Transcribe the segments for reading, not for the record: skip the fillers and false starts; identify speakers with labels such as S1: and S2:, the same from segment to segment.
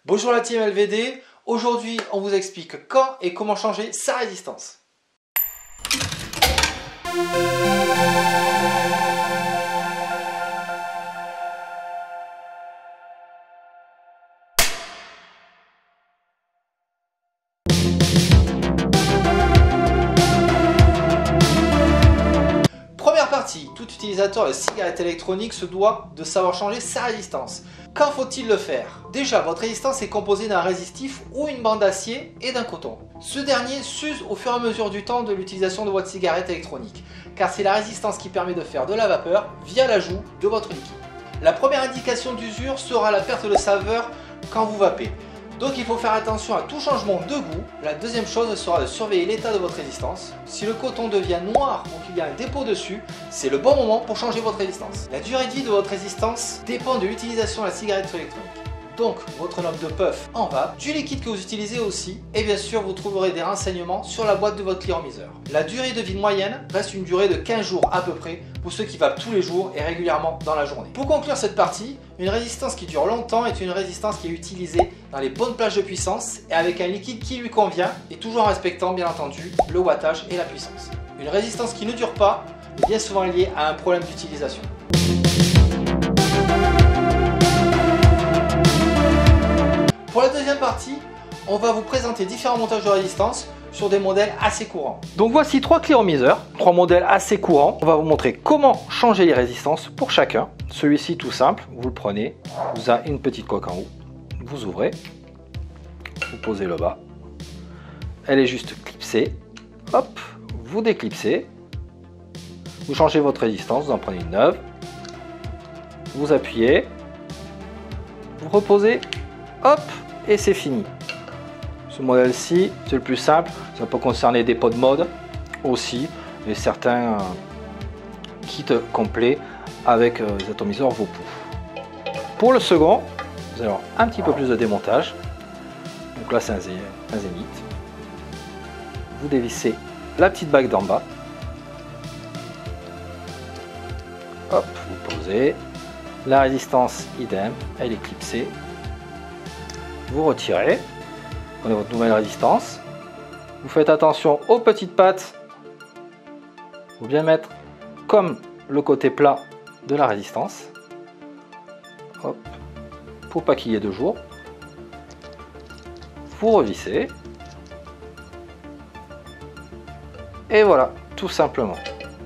S1: Bonjour la team LVD, aujourd'hui on vous explique quand et comment changer sa résistance. Première partie, tout utilisateur de cigarette électronique se doit de savoir changer sa résistance. Quand faut-il le faire? Déjà, votre résistance est composée d'un résistif ou une bande d'acier et d'un coton. Ce dernier s'use au fur et à mesure du temps de l'utilisation de votre cigarette électronique, car c'est la résistance qui permet de faire de la vapeur via l'ajout de votre liquide. La première indication d'usure sera la perte de saveur quand vous vapez. Donc il faut faire attention à tout changement de goût. La deuxième chose sera de surveiller l'état de votre résistance. Si le coton devient noir ou qu'il y a un dépôt dessus, c'est le bon moment pour changer votre résistance. La durée de vie de votre résistance dépend de l'utilisation de la cigarette électronique. Donc votre note de puff en vape, du liquide que vous utilisez aussi, et bien sûr vous trouverez des renseignements sur la boîte de votre climatiseur. La durée de vie moyenne reste une durée de 15 jours à peu près pour ceux qui vapent tous les jours et régulièrement dans la journée. Pour conclure cette partie, une résistance qui dure longtemps est une résistance qui est utilisée dans les bonnes plages de puissance et avec un liquide qui lui convient et toujours en respectant bien entendu le wattage et la puissance. Une résistance qui ne dure pas est bien souvent liée à un problème d'utilisation. Pour la deuxième partie, on va vous présenter différents montages de résistance sur des modèles assez courants. Donc voici trois climatiseurs, trois modèles assez courants. On va vous montrer comment changer les résistances pour chacun. Celui-ci tout simple, vous le prenez, vous avez une petite coque en haut, vous ouvrez, vous posez le bas, elle est juste clipsée, hop, vous déclipsez, vous changez votre résistance, vous en prenez une neuve, vous appuyez, vous reposez, hop, et c'est fini. Ce modèle-ci, c'est le plus simple. Ça peut concerner des pots de mode aussi et certains kits complets avec des atomiseurs Vopoux. Pour le second, vous allez avoir un petit peu plus de démontage. Donc là, c'est un zénith. Vous dévissez la petite bague d'en bas. Hop, vous posez. La résistance, idem, elle est clipsée. Vous retirez, prenez votre nouvelle résistance, vous faites attention aux petites pattes, il faut bien mettre comme le côté plat de la résistance, hop, pour pas qu'il y ait de jour, vous revissez, et voilà, tout simplement.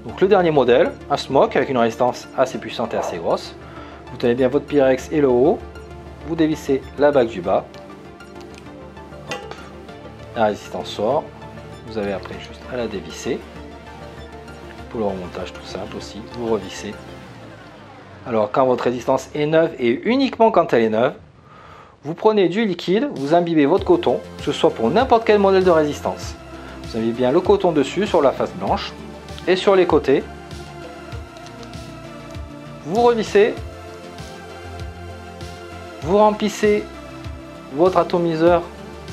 S1: Donc le dernier modèle, un smoke avec une résistance assez puissante et assez grosse, vous tenez bien votre Pyrex et le haut, vous dévissez la bague du bas, hop, la résistance sort, vous avez après juste à la dévisser, pour le remontage tout simple aussi, vous revissez. Alors quand votre résistance est neuve et uniquement quand elle est neuve, vous prenez du liquide, vous imbibez votre coton, que ce soit pour n'importe quel modèle de résistance. Vous avez bien le coton dessus sur la face blanche et sur les côtés, vous revissez. Vous remplissez votre atomiseur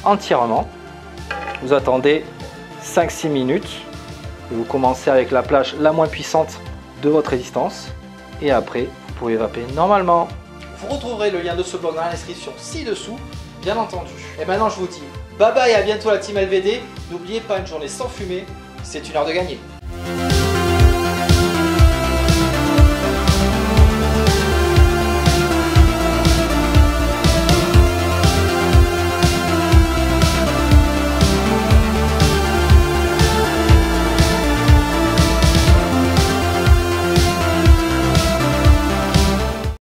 S1: entièrement. Vous attendez 5-6 minutes. Et vous commencez avec la plage la moins puissante de votre résistance. Et après, vous pouvez vaper normalement. Vous retrouverez le lien de ce blog dans la description ci-dessous, bien entendu. Et maintenant, je vous dis bye bye et à bientôt la team LVD. N'oubliez pas, une journée sans fumée, c'est une heure de gagner.